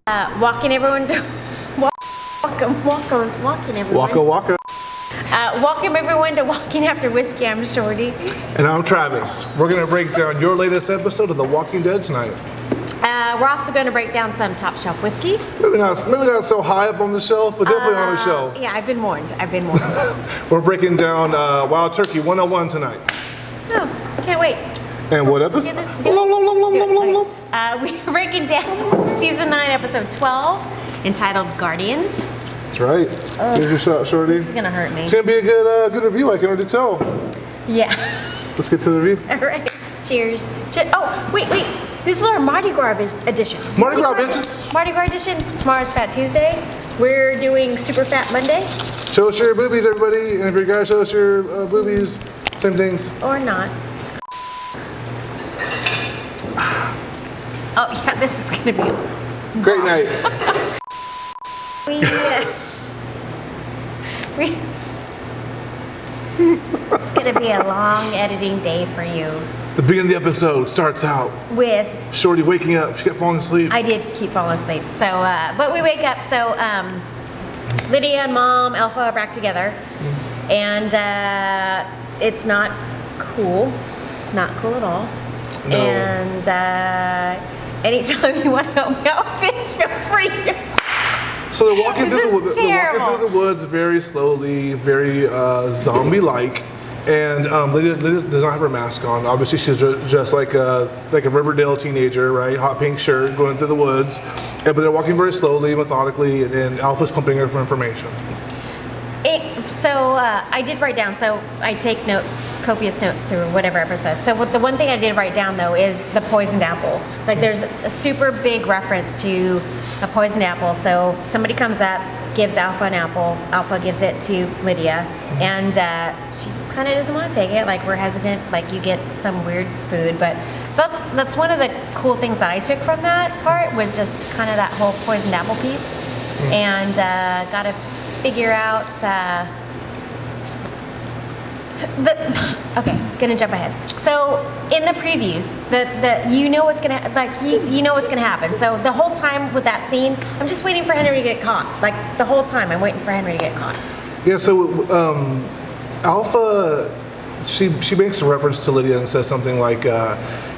Walking everyone to walking everyone. Waka. Welcome everyone to Walking After Whiskey. I'm Shorty. And I'm Travis. We're gonna break down your latest episode of The Walking Dead tonight. We're also going to break down some top shelf whiskey. Maybe not so high up on the shelf, but definitely on the shelf. Yeah, I've been warned. We're breaking down Wild Turkey 101 tonight. Oh, can't wait. And what episode? We're breaking down season 9, episode 12, entitled Guardians. That's right. Here's your shot, Shorty. This is gonna hurt me. It's gonna be a good review. I can already tell. Yeah. Let's get to the review. All right. Cheers. Oh, wait. This is our Mardi Gras edition. Mardi Gras, bitches. Mardi Gras edition. Tomorrow's Fat Tuesday. We're doing Super Fat Monday. Show us your boobies, everybody. And if you're a guy, show us your boobies. Same things. Or not. Oh yeah, this is gonna be great night. It's gonna be a long editing day for you. The beginning of the episode starts out with Shorty waking up. She kept falling asleep. I did keep falling asleep. So, but we wake up. So, Lydia and Mom, Alpha are back together, and it's not cool. It's not cool at all. No. And anytime you want to help me out with this, feel free. So they're walking they're walking terrible. through the woods very slowly, very zombie-like. And Lydia does not have her mask on. Obviously, she's just like a Riverdale teenager, right? Hot pink shirt, going through the woods. But they're walking very slowly, methodically, and Alpha's pumping her for information. So I did write down, so I take notes, copious notes through whatever episode. So the one thing I did write down though is the poisoned apple. Like there's a super big reference to a poisoned apple. So somebody comes up, gives Alpha an apple, Alpha gives it to Lydia, and she kind of doesn't want to take it. Like we're hesitant, like you get some weird food. But so that's one of the cool things that I took from that part was just kind of that whole poisoned apple piece. And got to figure out okay, gonna jump ahead. So in the previews, you know what's gonna you know what's gonna happen. So the whole time with that scene, I'm just waiting for Henry to get caught. Like the whole time, I'm waiting for Henry to get caught. Yeah. So Alpha, she makes a reference to Lydia and says something like,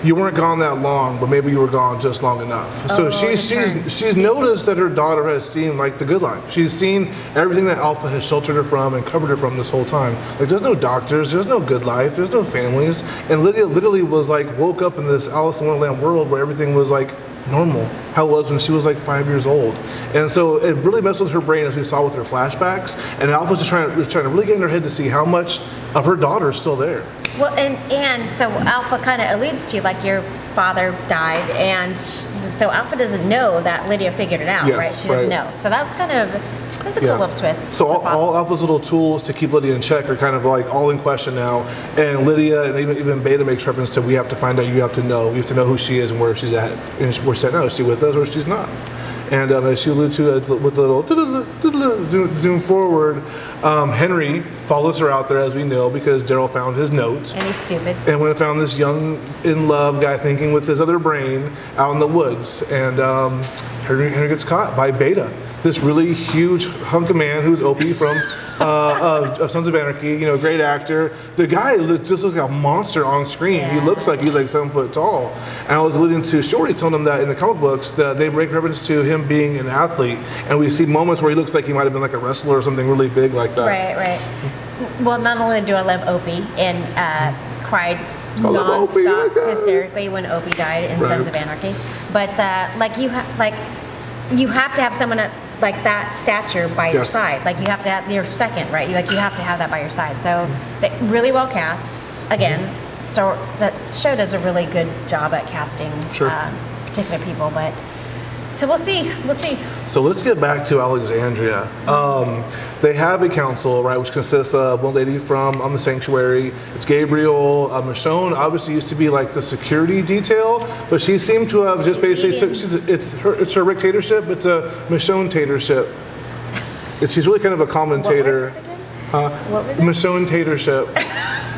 "You weren't gone that long, but maybe you were gone just long enough." So she's noticed that her daughter has seen like the good life. She's seen everything that Alpha has sheltered her from and covered her from this whole time. Like there's no doctors, there's no good life, there's no families, and Lydia literally was like woke up in this Alice in Wonderland world where everything was like normal, how it was when she was like 5 years old. And so it really messed with her brain, as we saw with her flashbacks. And Alpha's just trying to really get in her head to see how much of her daughter is still there. Well, and so Alpha kind of alludes to like your father died, and so Alpha doesn't know that Lydia figured it out, yes, right? She doesn't know. So that's a cool little twist. So all Alpha's little tools to keep Lydia in check are kind of like all in question now. And Lydia and even Beta makes reference to we have to find out. You have to know who she is and where she's at. And we're saying, no, is she with us or she's not? And as she alluded to with the little zoom forward, Henry follows her out there, as we know, because Daryl found his notes. And he's stupid. And when found this young, in love guy thinking with his other brain out in the woods. And Henry gets caught by Beta, this really huge hunk of man who's Opie from of Sons of Anarchy, you know, great actor. The guy just looks like a monster on screen. Yeah. He looks like he's like 7 foot tall. And I was alluding to Shorty telling him that in the comic books that they make reference to him being an athlete, and we see moments where he looks like he might have been like a wrestler or something really big like that. Right. Well, not only do I love Opie and cried non-stop hysterically when Opie died in Sons of Anarchy, but you have to have someone like that stature by your side. Like you have to have your second, right? You have to have that by your side. So they really well cast. Again, the show does a really good job at casting particular people, but so we'll see. So let's get back to Alexandria. They have a council, right, which consists of one lady from the sanctuary. It's Gabriel. Michonne obviously used to be like the security detail, but she seemed to have just basically it's her dictatorship. It's a Michonne-tatorship. She's really kind of a commentator. What was it again? Michonne-tatorship.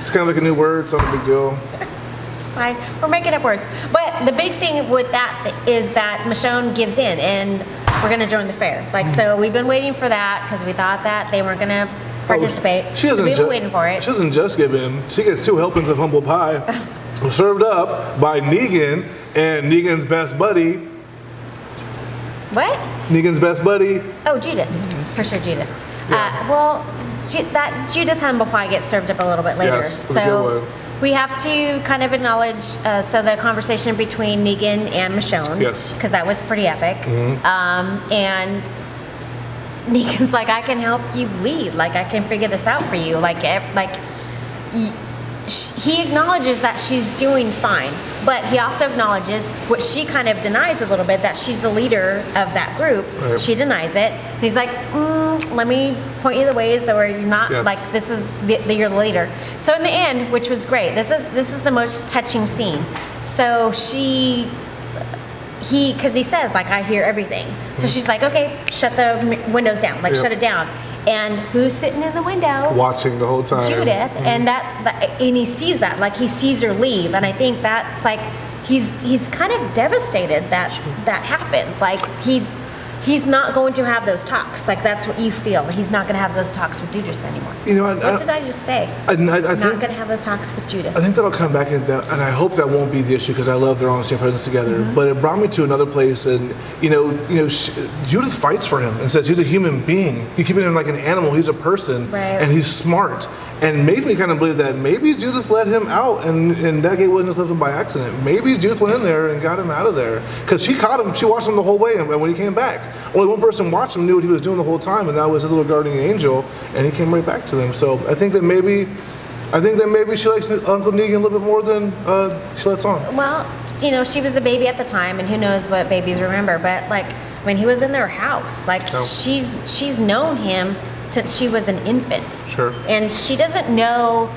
It's kind of like a new word. It's not a big deal. It's fine. We're making it worse. But the big thing with that is that Michonne gives in, and we're going to join the fair. Like, so we've been waiting for that because we thought that they weren't going to participate. She we've been waiting for it. She doesn't just give in. She gets 2 helpings of humble pie served up by Negan and Negan's best buddy. What? Negan's best buddy. Oh, Judith. For sure, Judith. Yeah. That Judith humble pie gets served up a little bit later. Yes, that's a good one. We have to kind of acknowledge so the conversation between Negan and Michonne. Yes. Because that was pretty epic. And Negan's like, I can help you lead. Like, I can figure this out for you. He acknowledges that she's doing fine, but he also acknowledges what she kind of denies a little bit, that she's the leader of that group. Right. She denies it. And he's like, let me point you the ways that where you're not like this is you're the leader. So in the end, which was great, this is the most touching scene. So because he says, like, I hear everything. So she's like, okay, shut the windows down, like shut it down. And who's sitting in the window? Watching the whole time. Judith. And and he sees that, like he sees her leave. And I think that's like, he's kind of devastated that happened. Like he's not going to have those talks. Like that's what you feel. He's not going to have those talks with Judith anymore. You know, what did I just say? I think, not going to have those talks with Judith. I think that'll come back in that, and I hope that won't be the issue because I love their honesty and presence together. But it brought me to another place, and Judith fights for him and says he's a human being. You keep him like an animal. He's a person, and he's smart. And made me kind of believe that maybe Judith let him out, and that gate wasn't just left him by accident. Maybe Judith went in there and got him out of there because she caught him. She watched him the whole way, and when he came back, only one person watched him, knew what he was doing the whole time, and that was his little guardian angel, and he came right back to them. So I think that maybe she likes Uncle Negan a little bit more than she lets on. Well, she was a baby at the time, and who knows what babies remember. But like when he was in their house, like she's known him since she was an infant. Sure. And she doesn't know,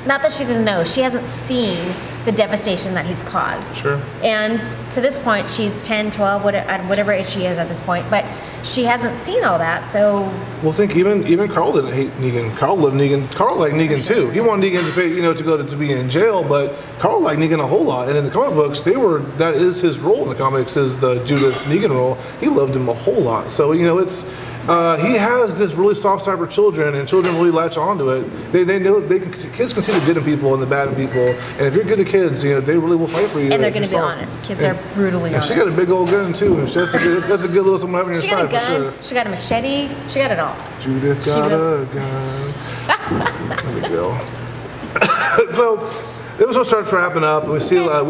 not that she doesn't know, she hasn't seen the devastation that he's caused. Sure. And to this point, she's 10, 12, whatever age she is at this point, but she hasn't seen all that, so. Well, think even Carl didn't hate Negan. Carl loved Negan. Carl liked Negan too. He wanted Negan to pay, to go to be in jail, but Carl liked Negan a whole lot. And in the comic books, that is his role in the comics, is the Judith Negan role. He loved him a whole lot. So, it's. He has this really soft side for children, and children really latch onto it. They know kids can see the good in people and the bad in people, and if you're good to kids, they really will fight for you. And they're going to be honest. Kids are brutally honest. She got a big old gun too. And that's a good little someone having your side. She got a gun. For sure. She got a machete. She got it all. Judith got a gun. There we go. So the episode starts wrapping up. We see that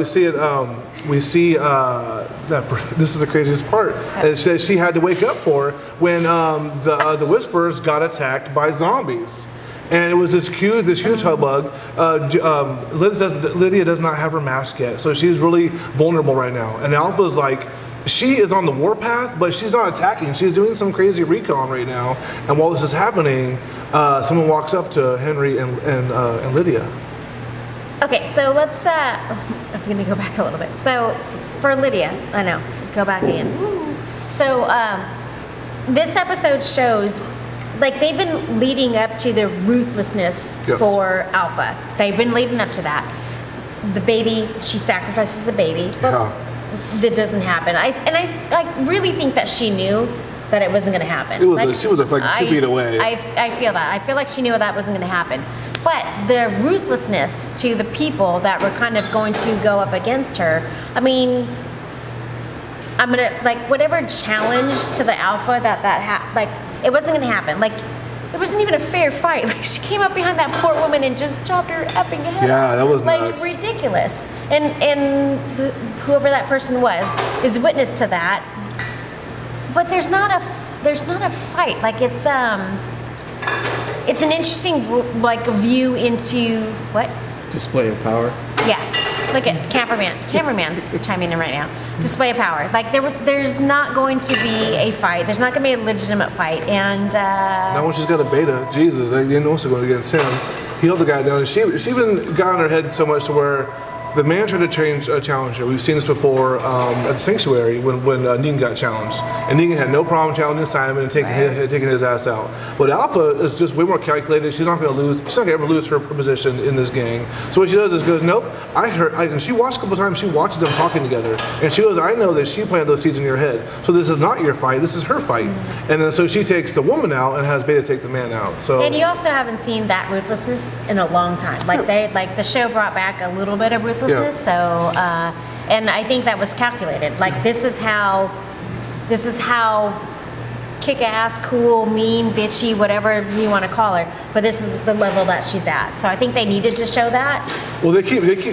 this is the craziest part. It says she had to wake up for when the Whisperers got attacked by zombies, and it was this huge hubbub. Lydia does not have her mask yet, so she's really vulnerable right now. And Alpha's like, she is on the warpath, but she's not attacking. She's doing some crazy recon right now. And while this is happening, someone walks up to Henry and Lydia. Okay, so let's, I'm going to go back a little bit. So for Lydia, I know, go back again. So this episode shows, like, they've been leading up to the ruthlessness for Alpha. They've been leading up to that. The baby, she sacrifices the baby, but that doesn't happen. I really think that she knew that it wasn't going to happen. She was like 2 feet away. I feel that. I feel like she knew that wasn't going to happen. But the ruthlessness to the people that were kind of going to go up against her, I mean, I'm going to, like, whatever challenge to the Alpha it wasn't going to happen. Like, it wasn't even a fair fight. Like, she came up behind that poor woman and just chopped her effing head off. Yeah, that was nuts. Like, ridiculous. And whoever that person was is witness to that. But there's not a fight. Like, it's an interesting view into what? Display of power. Yeah. Look at cameraman's chiming in right now. Display of power. Like there's not going to be a fight. There's not going to be a legitimate fight. And now when she's got a beta, Jesus, they didn't know what's going against him. He held the guy down, and she even got in her head so much to where The man tried to challenge her. We've seen this before at the sanctuary when Negan got challenged, and Negan had no problem challenging Simon and taking his ass out. But Alpha is just way more calculated. She's not going to lose. She's not going to ever lose her position in this gang. So what she does is goes, nope. And she watched a couple times. She watches them talking together, and she goes, I know that she planted those seeds in your head. So this is not your fight. This is her fight. And then so she takes the woman out and has Beta take the man out. So and you also haven't seen that ruthlessness in a long time. Like the show brought back a little bit of ruthlessness. So and I think that was calculated. Like this is how kick-ass, cool, mean, bitchy, whatever you want to call her. But this is the level that she's at. So I think they needed to show that. Well,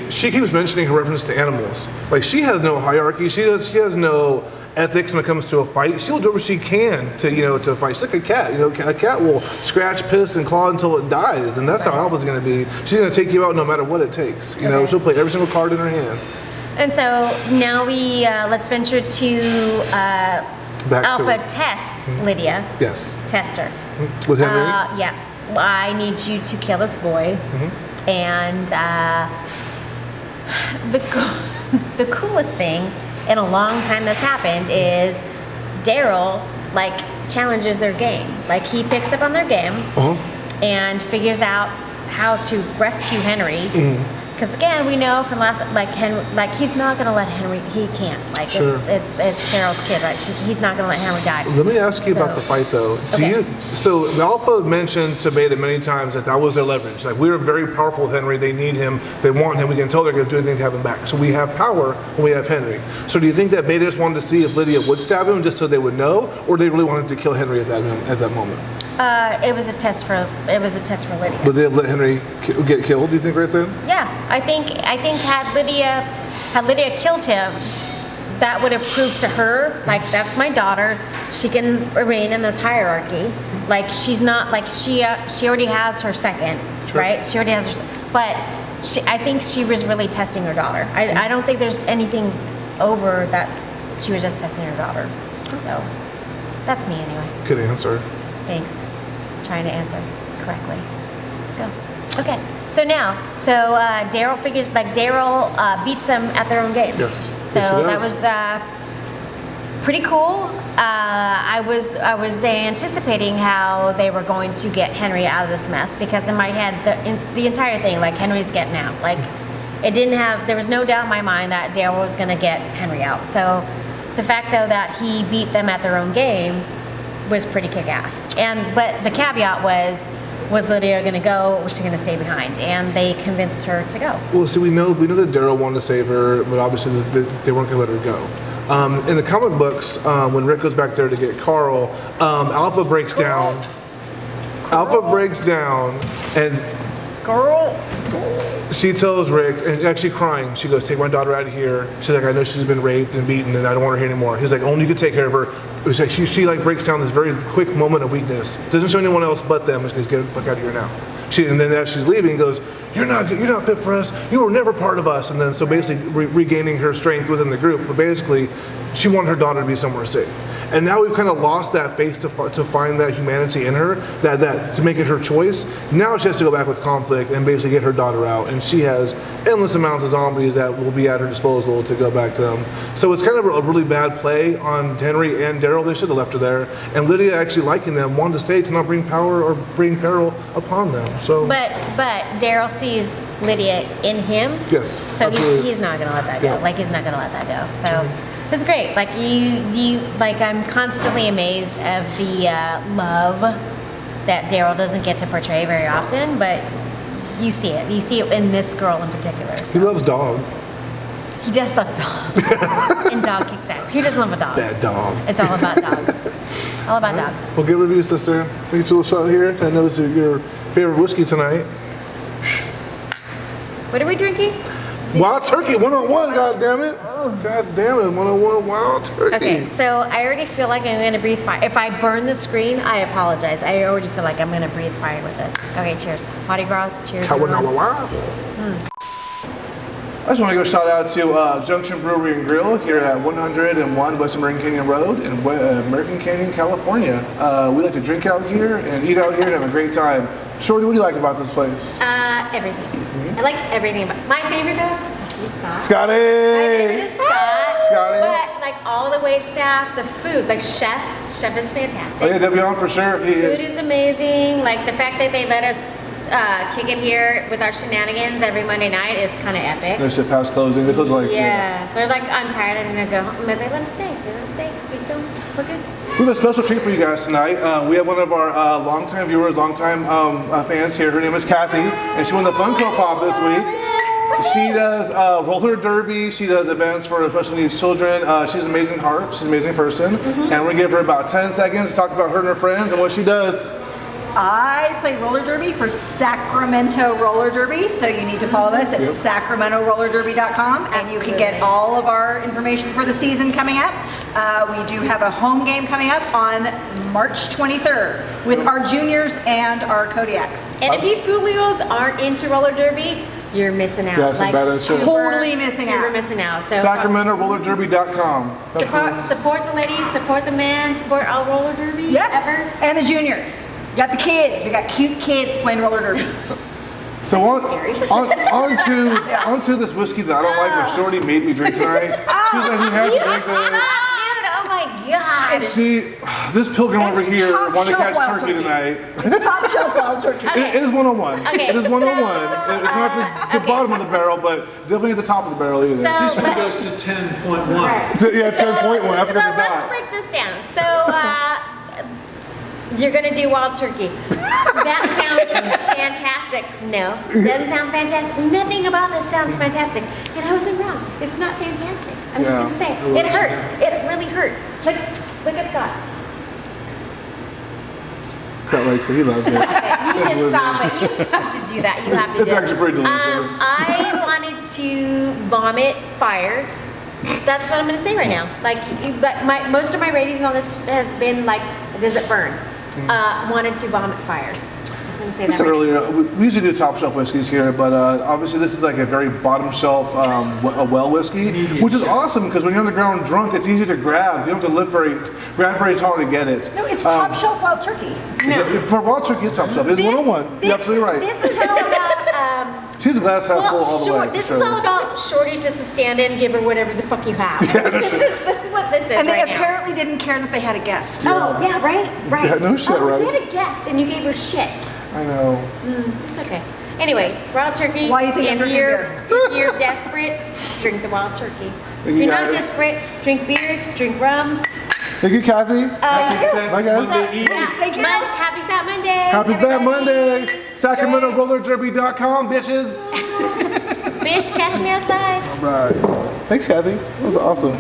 she keeps mentioning her reference to animals. Like she has no hierarchy. She has no ethics when it comes to a fight. She'll do what she can to fight. She's like a cat. A cat will scratch, piss, and claw until it dies, and that's how Alpha's going to be. She's going to take you out no matter what it takes. She'll play every single card in her hand. And so now we let's venture to Alpha test Lydia. Yes. Test her. With Henry? Yeah. I need you to kill this boy. And the coolest thing in a long time that's happened is Daryl challenges their game. Like he picks up on their game and figures out how to rescue Henry. Because again, we know from last, he's not gonna let Henry. He can't. It's Carol's kid, right? He's not gonna let Henry die. Let me ask you about the fight, though. So Alpha mentioned to Beta many times that was their leverage. Like we're very powerful with Henry. They need him. They want him. We can tell they're gonna do anything to have him back. So we have power when we have Henry. So do you think that Beta just wanted to see if Lydia would stab him just so they would know, or they really wanted to kill Henry at that moment? It was a test for Lydia. Would they have let Henry get killed? Do you think right then? Yeah, I think had Lydia killed him, that would have proved to her that's my daughter. She can remain in this hierarchy. She's not she already has her second, right? She already has her. But I think she was really testing her daughter. I don't think there's anything over that. She was just testing her daughter. So that's me anyway. Good answer. Thanks. Trying to answer correctly. Let's go. Okay. So Daryl figures Daryl beats them at their own game. Yes. So that was pretty cool. I was anticipating how they were going to get Henry out of this mess because in my head the entire thing Henry's getting out. There was no doubt in my mind that Daryl was going to get Henry out. So the fact though that he beat them at their own game was pretty kick-ass. But the caveat was Lydia going to go, or was she going to stay behind? And they convinced her to go. Well, we know that Daryl wanted to save her, but obviously they weren't going to let her go. In the comic books, when Rick goes back there to get Carl, Alpha breaks down. Alpha breaks down, and she tells Rick, and actually crying, she goes, take my daughter out of here. She's like, I know she's been raped and beaten, and I don't want her here anymore. He's like, only you can take care of her. It was like she breaks down this very quick moment of weakness. Doesn't show anyone else but them. She goes, get the fuck out of here now. And then as she's leaving, goes, you're not fit for us. You were never part of us. And then so basically regaining her strength within the group. But basically, she wanted her daughter to be somewhere safe. And now we've kind of lost that faith to find that humanity in her, that to make it her choice. Now she has to go back with conflict and basically get her daughter out. And she has endless amounts of zombies that will be at her disposal to go back to them. So it's kind of a really bad play on Henry and Daryl. They should have left her there. And Lydia actually liking them, wanted to stay to not bring power or bring peril upon them. So, but Daryl sees Lydia in him. Yes. So he's not going to let that go. Yeah. He's not going to let that go. So. It was great. I'm constantly amazed of the love that Daryl doesn't get to portray very often, but you see it. You see it in this girl in particular. So. He loves dog. He does love dog. And dog kicks ass. Who doesn't love a dog? That dog. It's all about dogs. All about dogs. Well, good review, sister. Get you a little shot here. I know it's your favorite whiskey tonight. What are we drinking? Wild Turkey 101, God damn it. God damn it, 101 Wild Turkey. Okay, so I already feel like I'm going to breathe fire. If I burn the screen, I apologize. I already feel like I'm going to breathe fire with this. Okay, cheers. Potty broth, cheers. I just want to give a shout out to Junction Brewery and Grill here at 101 West American Canyon Road in American Canyon, California. We like to drink out here and eat out here and have a great time. Shorty, what do you like about this place? Everything. I like everything about it. My favorite though, Scott. Scotty! My favorite is Scott. Scotty. But like all the wait staff, the food, like chef is fantastic. Oh yeah, they'll be on for sure. Food is amazing. Like the fact that they let us kick it here with our shenanigans every Monday night is kind of epic. They said past closing. They close like They're like, I'm tired, I'm gonna go home. But they let us stay. They let us stay. We filmed. We're good. We have a special treat for you guys tonight. We have one of our longtime viewers, longtime fans here. Her name is Kathy, and she won the Funko Pop this week. She does roller derby. She does events for special needs children. She's an amazing heart. She's an amazing person. And we're gonna give her about 10 seconds to talk about her and her friends and what she does. I play roller derby for Sacramento Roller Derby, so you need to follow us at sacramentorollerderby.com, and you can get all of our information for the season coming up. We do have a home game coming up on March 23rd with our juniors and our Kodiaks. And if you Fulios aren't into roller derby, you're missing out. Yeah, it's a bad shit. Totally missing out. Super missing out. So SacramentoRollerDerby.com. support the ladies, support the men, support all roller derby Yes, ever. and the juniors. We got the kids. We got cute kids playing roller derby. So on to this whiskey that I don't like, but Shorty made me drink tonight. She's like, we have to drink this. Dude, oh my god. See, this pilgrim over It's here top wanted to shelf catch wild turkey turkey. tonight. It's top shelf wild turkey. It is 101. Okay, It is 101. so, It's not the bottom of the barrel, but definitely at the top of the barrel either. So, This one goes to 10.1. Yeah, 10.1 after So the let's dot. break this down. So you're gonna do wild turkey. That sounds fantastic. No, doesn't sound fantastic. Nothing about this sounds fantastic. And I wasn't wrong. It's not fantastic. I'm just Yeah. gonna say it hurt. It really hurt. Look at Scott. Scott likes it. He loves it. You just stop it. You have to do that. You have to It's do it. actually pretty delicious. I wanted to vomit fire. That's what I'm going to say right now. But most of my ratings on this has been like, does it burn? Wanted to vomit fire. Just going to say I that. said right earlier, we usually do top shelf whiskeys here, but obviously this is like a very bottom shelf a well whiskey, which is awesome because when you're on the ground drunk, it's easy to grab. You don't have to grab very tall to get it. No, it's top shelf wild turkey. For wild turkey, it's top shelf. It's 101. You're absolutely right. This is all about. She's a glass half full all the way. This for is sure. all about Shorty's just to stand in, give her whatever the fuck you have. This is what this is And they right now. apparently didn't care that they had a guest. Oh, yeah, right. Yeah, no shit, oh, right? You had a guest and you gave her shit. I know. It's okay. Anyways, wild turkey. Why do you think I'm drinking beer? If you're desperate, drink the wild turkey. Thank If you, you're not guys. desperate, drink beer, drink rum. Thank you, Kathy. Bye, guys. Thank you. Happy Fat Monday. Happy Fat everybody. Monday. SacramentoRollerDerby.com, bitches. Bish, catch me outside. All right. Thanks, Kathy. That was awesome.